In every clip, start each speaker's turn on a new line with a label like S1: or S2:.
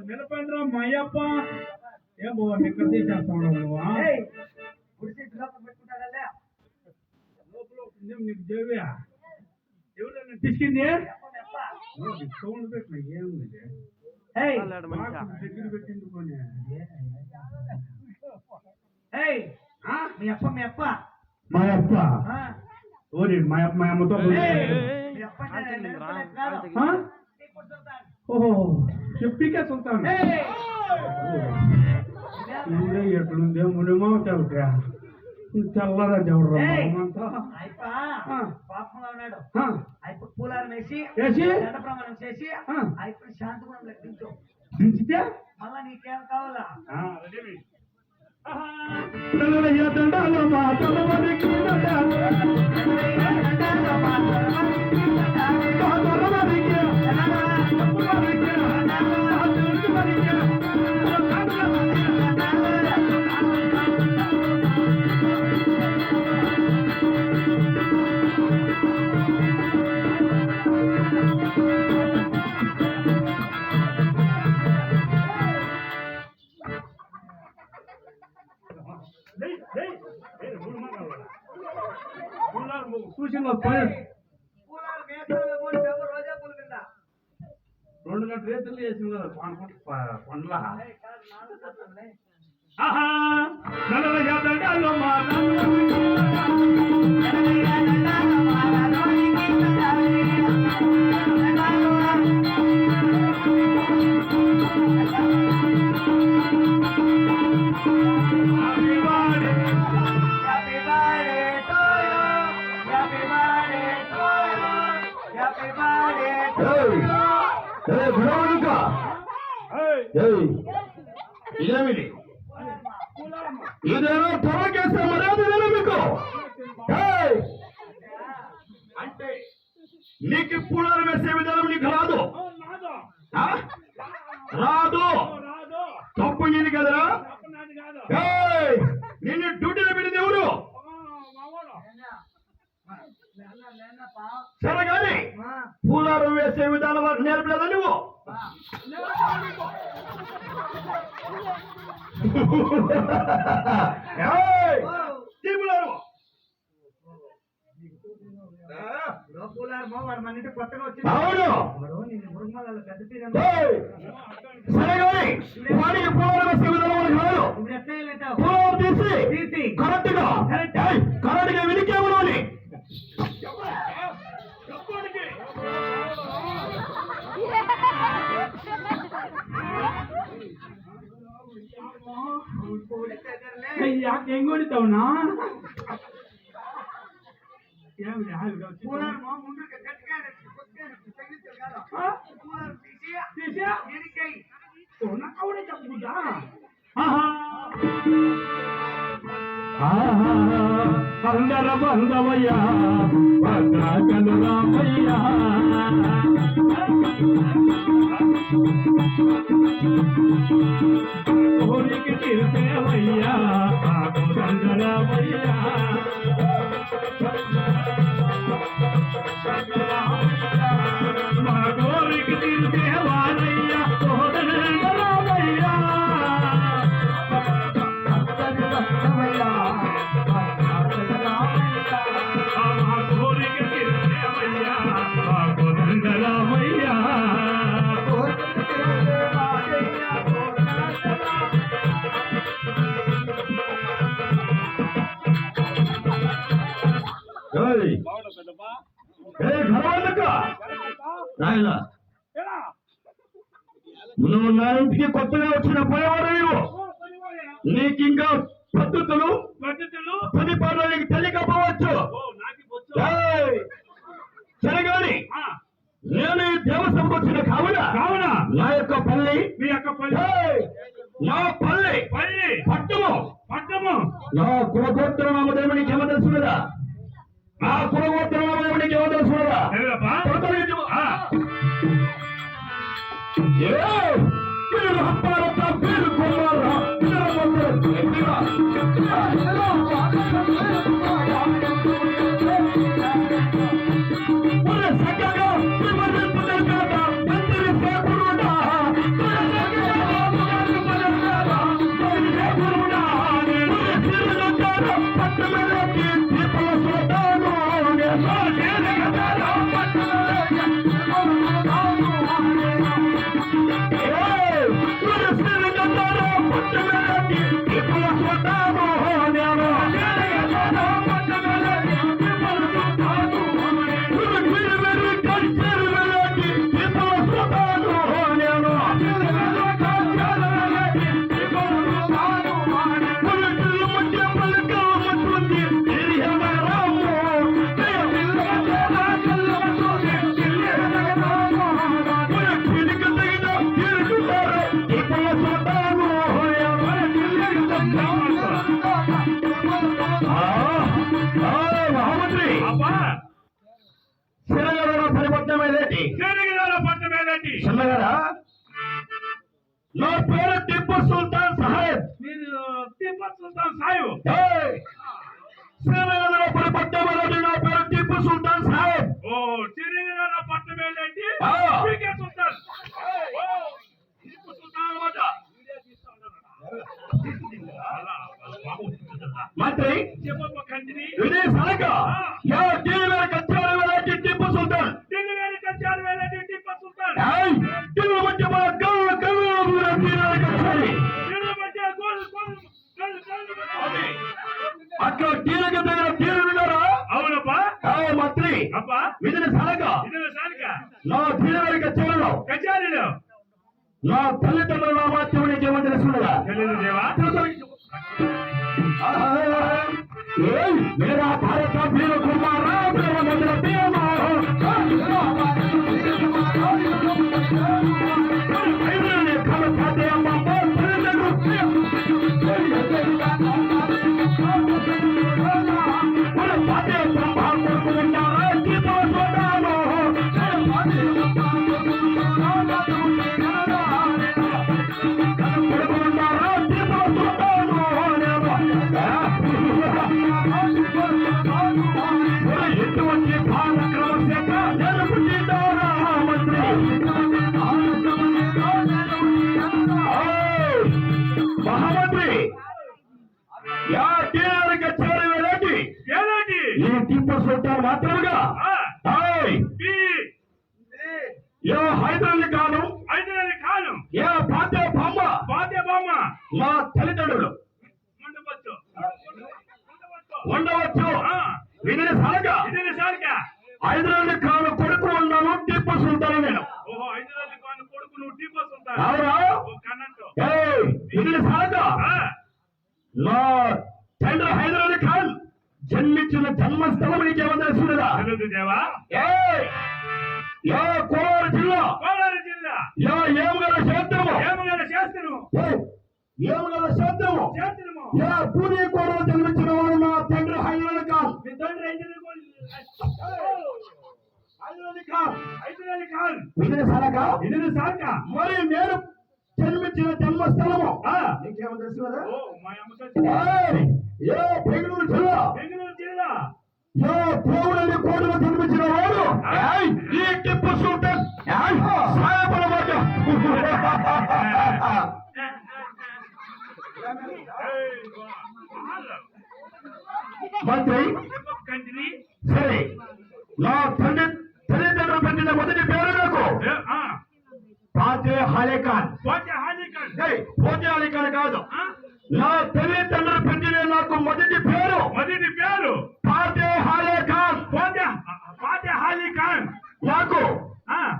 S1: నిలబడిరా మాయప్ప ఏం బాబా ఎక్కడ తీసేస్తా ఉండవు నీకు దేవ్యా ఎవరైనా తీసుకుంది సౌండ్ పెట్టిన ఏముంది దగ్గర పెట్టిందుకొని
S2: మీ అప్ప మీ అప్ప
S1: మా అప్ప ఓరి మా అమ్మతో ఓహో చెప్పికే సుల్తాన్ ఎక్కడుందే మునిమో చదువుతా తెల్లరా దేవుడు
S2: పాపంగా ఉన్నాడు అయిపో పూలారం వేసి ప్రమాణం చేసి అయిపోయి శాంతిగుణం లెక్కించు
S1: దించితే
S2: మళ్ళా నీకేం కావాలా
S1: సూచనలో రెండు గంటల రేతులు వేసి పండ్ల ఇదేమిటి ఇదేమో పొరకేసే మర్యాద మీకు అంటే నీకు పూలాలు వేసే విధానం నీకు రాదు రాదు తప్పు ఇది కదరా నిన్ను డ్యూటీలో పెట్టింది ఎవరు సరే కానీ పూలారం వేసే విధానం వారికి నేర్పలేదా నువ్వు? ఏయ్! తీ పూలారం.
S2: వాడు మన ఇంటికి కొత్తగా వచ్చి
S1: అవును.
S2: పెద్ద తీరు
S1: ఏయ్! సరే కానీ వాడికి పూలారం వేసే విధానం వారికి రాదు.
S2: ఇప్పుడు ఎట్లా వెళ్ళేటావు?
S1: పూలారం తీసి
S2: తీసి
S1: కరెక్ట్ గా వినికేమను అని
S3: ಯಾಕೆ ಹೆಂಗ್ ಹೊಡಿತಾವಣ್ಣ
S2: ముందుకు గట్టిగా తీసి
S3: ಅವನೇ ತಪ್ಪುದ అందర బంధవయ్య భద్రాకలు రామయ్య కోరిక తీర్చేవయ్యా సందరామయ్య మా కోరిక తీర్చేవారయ్యా రామయ్యా
S1: నువ్వు నా ఇంటికి కొత్తగా వచ్చిన పోయేవాడు నీవు. నీకింకా పద్ధతులు పది పనులు నీకు తెలియకపోవచ్చు. సరే గాని నేను ఈ దేవసభకు వచ్చిన కావున నా యొక్క పల్లి
S3: మీ యొక్క పల్లి
S1: నా పల్లి పట్టము నా కులగోత్ర నామదేవునికి ఏమో తెలుసున్నదా? నా కులగోత్ర నామదేవునికి ఏమో తెలుసున్నదా? మీరు హత్తారత మీరు కొన్నారా నా పేరు టిప్పు సుల్తాన్ సాహెబ్.
S3: టిప్పు సుల్తాన్ సాహెబ్
S1: శ్రీనగర్ పట్టణంలోని నా పేరు టిప్పు సుల్తాన్ సాహెబ్.
S3: ఓ శ్రీనగర్ పట్టణమేంటి? సుల్తాన్ టిప్పు సుల్తాన్ అన్నమాట.
S1: మంత్రి ఇదే సలక ఢిల్లీ కచ్చారు వెళ్ళి టిప్పు సుల్తాన్
S3: టిప్పు సుల్తాన్
S1: ఢిల్లీ మధ్య కళ్ళు కచ్చారి అట్లా ఢిల్లీకి దగ్గర తీరున్నారా?
S3: అవునప్పా.
S1: మంత్రి ఇదిన సలక నా ఢిల్లీ కచ్చారిలో నా తల్లిదండ్రుల నామాత్యమునికి ఏమో తెలుసుకున్నదా? मेरा भारत का वीर कुमार సుల్తాన్ మాత్రముగా ఏయ్,
S3: బి
S1: ఏ హైదరాబాద్ కాను
S3: హైదరాబాద్ ఖానం
S1: ఏ పాతే బొమ్మ
S3: బాధ్య బొమ్మ
S1: మా తల్లిదండ్రులు
S3: ఉండవచ్చు
S1: ఉండవచ్చు విని సాగా
S3: ఇది సార్గా
S1: హైదరాబాద్ ఖాన్ కొడుకు ఉన్నాను టిప్పు సుల్తాన్ నేను
S3: ఓహో హైదరాబాద్ ఖాన్ కొడుకు నువ్వు టీపా సుల్తాన్
S1: అవునా
S3: ఓ కన్నట్టు
S1: ఏయ్, విని సాగా నా తండ్రి హైదరాబాద్ ఖాన్ జన్మించిన జన్మస్థలం నీకేమో తెలుసుదా
S3: తెలుసు దేవా
S1: ఏ కోలారు జిల్లా
S3: కోలారు జిల్లా
S1: ఏమగల క్షేత్రము
S3: ఏమగాల శాస్త్రము
S1: ఏమగల క్షేత్రము
S3: శాస్త్రము
S1: పూరి కోడలు జన్మించిన వాడు నా తండ్రి హైదరాబాద్ ఖాన్
S3: మీ తండ్రి
S1: హైదరాబాద్ ఖాన్
S3: హైదరాబాద్ ఖాన్
S1: విని సాగా
S3: ఇది సార్గా
S1: మరి నేను జన్మించిన జన్మస్థలము నీకేమో తెలుసు కదా
S3: ఓ మా అమ్మ సచ్చి
S1: బెంగళూరు జిల్లా
S3: బెంగళూరు జిల్లా
S1: దేవుడని కోటలో జన్మించిన వాడు ఈ టిప్పు సుల్తాన్ సాయపడ మంత్రి
S3: కంట్రీ
S1: సరే నా తల్లిదండ్రులు పెట్టిన మొదటి పేరు నాకు పాతే హాలేఖాన్
S3: పోతే హాజీ ఖాన్
S1: పోతే హాలేఖాన్ కాదు నా తల్లిదండ్రులు పెట్టిన నాకు మొదటి పేరు పాతే హాలేఖాన్
S3: పోతే హాజీ ఖాన్
S1: నాకు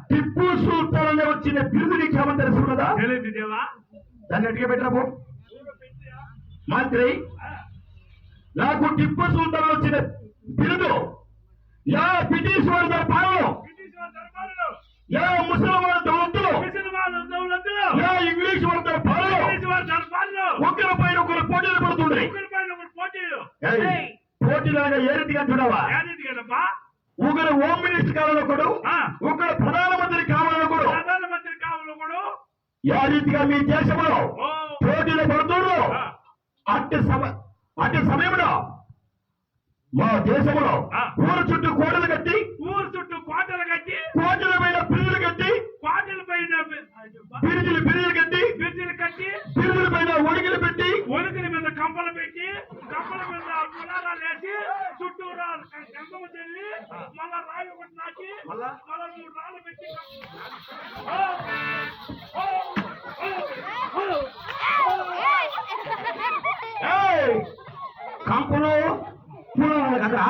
S1: టిప్పు సుల్తాన్ అనే వచ్చిన బిరుదు నీకు ఏమని తెలుసు కదా
S3: తెలియదు దేవా
S1: దాన్ని అడిగే పెట్టరాబు మంత్రి నాకు టిప్పు సుల్తాన్ వచ్చిన బిరుదు బ్రిటిష్ వారి దర్బారులో
S3: బ్రిటిష్ వారి దర్బారులో
S1: ముస్లిం వారి దౌలత్తులో
S3: దౌలత్తులో
S1: ఇంగ్లీష్ వారి దర్బారులో
S3: బ్రిటిష్ వారి దర్బారులో
S1: ఒకరి పైన ఒకరు పోటీలు పడుతుండ్రి
S3: ఒకరిపైన ఒకరు పోటీలు
S1: పోటీలు అనగా ఏ రీతిగా చూడవా
S3: ఏది కదప్పా
S1: ఒకరు హోమ్ మినిస్టర్ కావాలొకడు ఒకరు ప్రధానమంత్రి కావాలొకడు
S3: ప్రధానమంత్రి కావాలి కూడా
S1: ఏ రీతిగా మీ దేశంలో పోటీలు పడుతుండ్రు అట్టి సమయంలో మా దేశంలో ఊరు చుట్టూ కోటలు కట్టి
S3: కోటలు కట్టి
S1: కోటల పైన పిల్లలు కట్టి
S3: కోటల పైన
S1: బిరుజులు కట్టి
S3: బిర్జీలు కట్టి
S1: పిల్లల పైన ఒడిగిలు పెట్టి
S3: ఒలుగుల మీద కంపలు పెట్టి కంపల మీద పులారాలు వేసి చుట్టూరా గంగమ్మ చెల్లి మళ్ళా రాయి ఒకటి నాటి మళ్ళా 3 రాళ్ళు పెట్టి
S1: కంపలు పులాలు కదా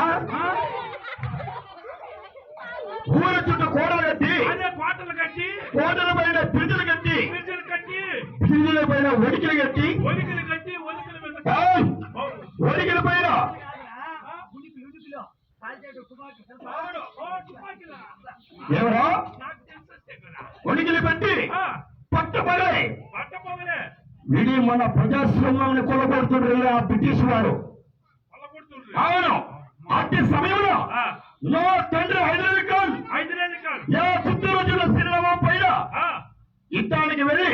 S1: ఊరు చుట్టూ కోటలు కట్టి
S3: అదే కోటలు కట్టి
S1: కోటల పైన బిరుజులు కట్టి
S3: బిర్జీలు కట్టి
S1: బిరుజుల పైన ఒడిగిలు కట్టి
S3: ఒలుగులు కట్టి ఒలుగుల మీద
S1: ఒడిగిల పైన ఎవరో ఒడిగిలు పెట్టి పట్టపడే విడి మన ప్రజాస్వామ్యాన్ని కొలగొడుతుండ్రు ఆ బ్రిటిష్ వారు అవును అట్టి సమయంలో నా తండ్రి హైదరాబాద్ ఖాన్ చిత్తూరు జిల్లా శ్రీరామం పైన యుద్ధానికి వెళ్ళి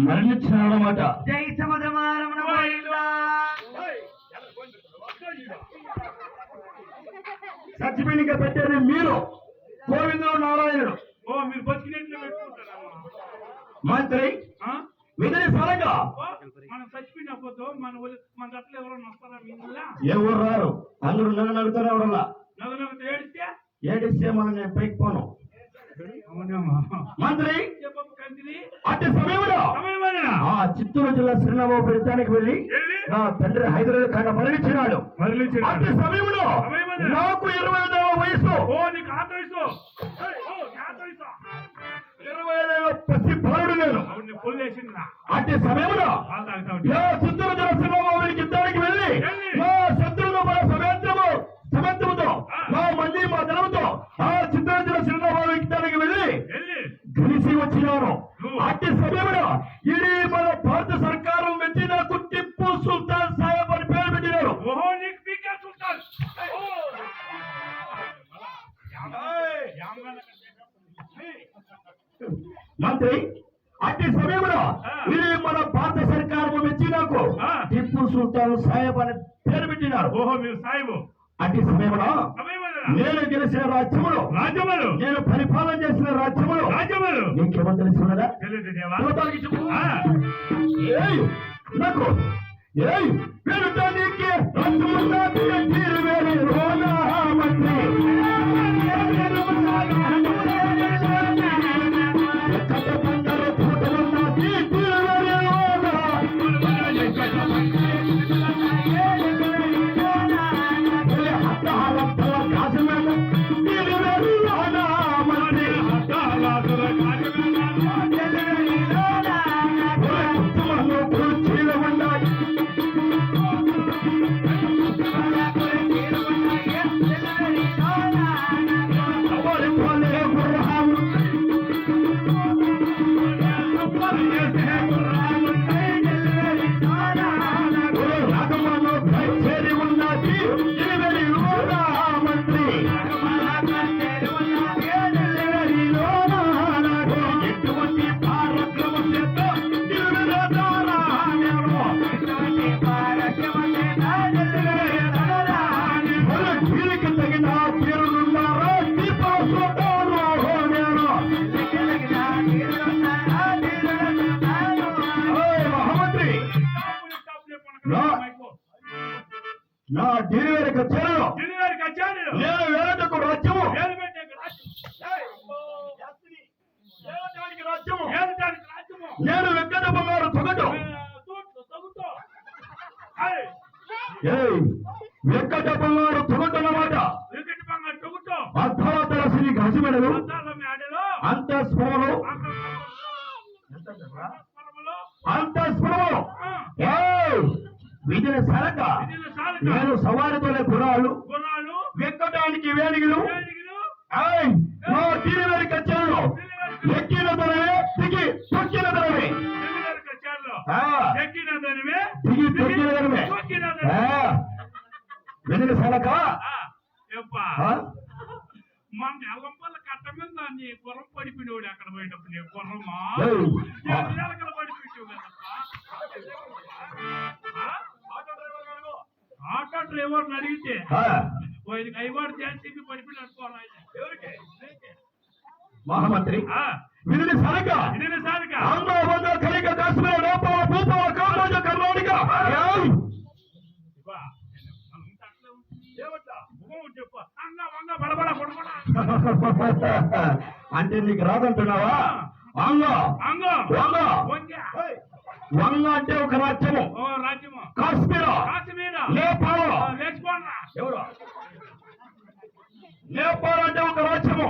S1: మరణించాడనమాట
S2: జై సముద్రమారమణ
S1: సత్యమేనిగా పెట్టారు మీరు గోవిందుడు నారాయణుడు
S3: మీరు బతికినట్లు పెట్టుకుంటారా
S1: మంత్రి విధి సరగా
S3: మనం చచ్చిపోయిన పోతూ మన గట్ల ఎవరైనా వస్తారా మీ ఇంట్లో
S1: ఎవరు రారు అందరూ నవ్వుతారు ఎవరన్నా
S3: నవ్వునవ్వుతూ
S1: ఏడిస్తే మనం నేను పైకి పోను మంత్రి అట్టి సమయంలో చిత్తూరు జిల్లా శ్రీరామబాబు యుద్ధానికి వెళ్ళి నా తండ్రి హైదరాబాద్ ఖాన్ మరణించినాడు అట్టి సమయంలో నాకు 25 వయసు 25 పసి బాలుడు నేను అట్టి సమయంలో చిత్తూరు జిల్లా శ్రీరామబాబు యుద్ధానికి వెళ్ళి నా శత్రువులు మన సమర్థముతో మా మంది మా ధనముతో చిత్తూరు జిల్లా శ్రీరామబాబు యుద్ధానికి వెళ్ళి గెలిచి వచ్చినాను అట్టి సమయంలో ఇది మన భారత సర్కారు మెచ్చి నాకు టిప్పు సుల్తాన్ సాహెబ్ అని పేరు పెట్టినారు మంత్రి అట్టి సమయంలో ఇది మన భారత సర్కారు మెచ్చి నాకు టిప్పు సుల్తాన్ సాహెబ్ అని పేరు పెట్టినారు అట్టి సమయంలో నేను గెలిచిన రాజ్యములు నేను పరిపాలన చేసిన రాజ్యములు నీకేమో తెలుసున్నదా నాకు ఏయ్ పెరుటానికి రాజ్యమున్నది తీరువేలి రోనా మంత్రి ఎక్కడ బంగారు పూటలున్నది తీరువేలి రోనా హత్తహాలత్తల కాజమేళ తీరువేలి రోనా మంత్రి ఉత్తమను కుర్చీలు ఉన్నాయి ఎవరి పోలే గుర్రాలు రాగమను చేరి ఉన్నది ఇరువెలి రోనా మంత్రి ఎటువంటి కార్యక్రమ చేత ఇరువెలి రోనా వీరికి తగిన తీరున్నారా దీపాసుతాను నేను మహామంత్రి నా డెలివరీ కచ్చారు నేను వేరటకు రాజ్యము రాజ్యము నేను వెంకట బంగారు తొగటు వెంకట బంగారు తొగటు అన్నమాట అర్ధవతల శ్రీ గజమెడలు అంతఃస్ఫురములు అంతఃస్ఫురములు విధిని సరక నేను సవారితోనే గుర్రాలు వెక్కడానికి వేడిగిలు నా డెలివరీ కచ్చారు ఎక్కిన ధరమే దిగి తొక్కిన ధరమే దిగి తొక్కిన ధరమే విధిని సరక
S3: మన ఎల్లంపల్ల కట్ట మీద నీ గుర్రం పడిపోయినవాడు అక్కడ పోయేటప్పుడు నీ గుర్రమా ఎక్కడ పడిపోయావు కదప్పా ఆటో డ్రైవర్ని అడిగితే ఇది కైవాడు చేసి పడిపోయి అనుకోవాలి
S1: మహామంత్రి విధిని సరక ఆంధ్ర కలిగ కాశ్మీర లోపల భూపాల కామరాజ కర్ణాటక
S3: చెప్పు అంగ వంగ బడబడ బడబడ
S1: అంటే నీకు రాదంటున్నావా వంగ వంగ వంగ అంటే ఒక రాజ్యము కాశ్మీర నేపాల్ ఎవరు నేపాల్ అంటే ఒక రాజ్యము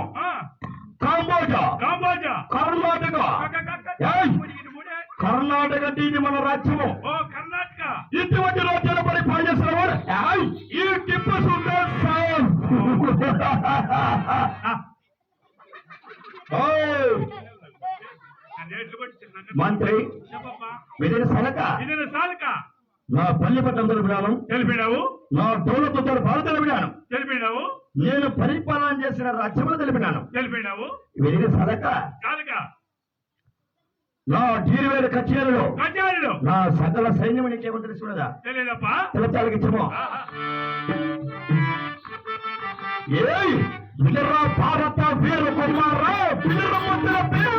S1: కాంబోజా కర్ణాటక కర్ణాటక అంటే ఇది మన రాజ్యము ఇటువంటి రాజ్యాల పడి పనిచేసిన వాడు ఈ టిప్పు సుల్తాన్ సాహెబ్ మంత్రి విధిని సలక నా పల్లిపట్నం తెలిపినావు నా దౌలతో భారత తెలిపినాను నేను పరిపాలన చేసిన రాజ్యములు తెలిపినాను విధిని సలక నా డెలివరీ కచేరీలో నా సకల సైన్యం నీకేమో తెలుసుకున్నదా తెలుపుతానికి ఇచ్చమో వినరా భారత వీరు కుమారా వీర మంత్ర పేరు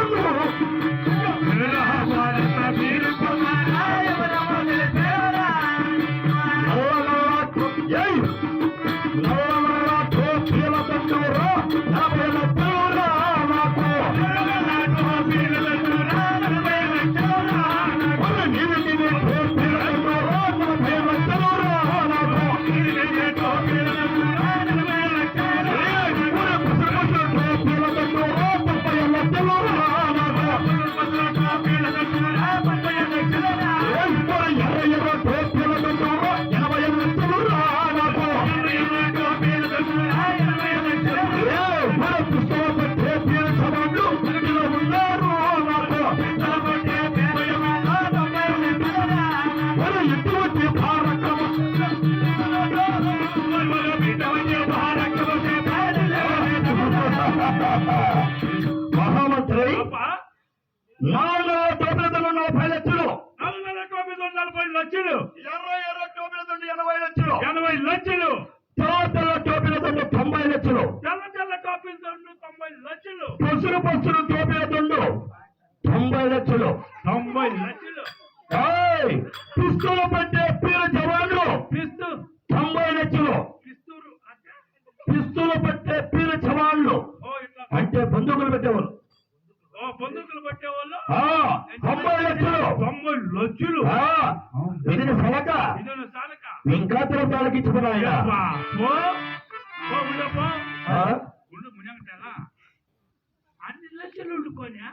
S1: మహామంత్రి 40 లక్షలు 40 లక్షలు ఎర్ర టోపీలతో 80 లక్షలు తెల్ల టోపీలతో 90 లక్షలు తెల్ల టోపీలతో 90 లక్షలు పసురు టోపీలతో 90 లక్షలు ఏయ్, పిస్తులు పెట్టే పీర జవాన్లు
S3: పిస్తూ
S1: 90 లక్షలు.
S3: పిస్తూరు అంటే
S1: పిస్తులు పెట్టే పీర జవాన్లు
S3: ఓ ఇట్లా
S1: అంటే బంధువులు పెట్టేవారు.
S3: ఓ బందుకులు పట్టేవాళ్ళు
S1: 90 లక్షలు.
S3: 90 లక్షలు
S1: ఇది సలక
S3: ఇదను సాలక
S1: ఇంకా తిరుగుతాలకి ఇచ్చుకున్నాయన.
S3: ఉండు మునగటలా అన్ని లక్షలు వండుకోనా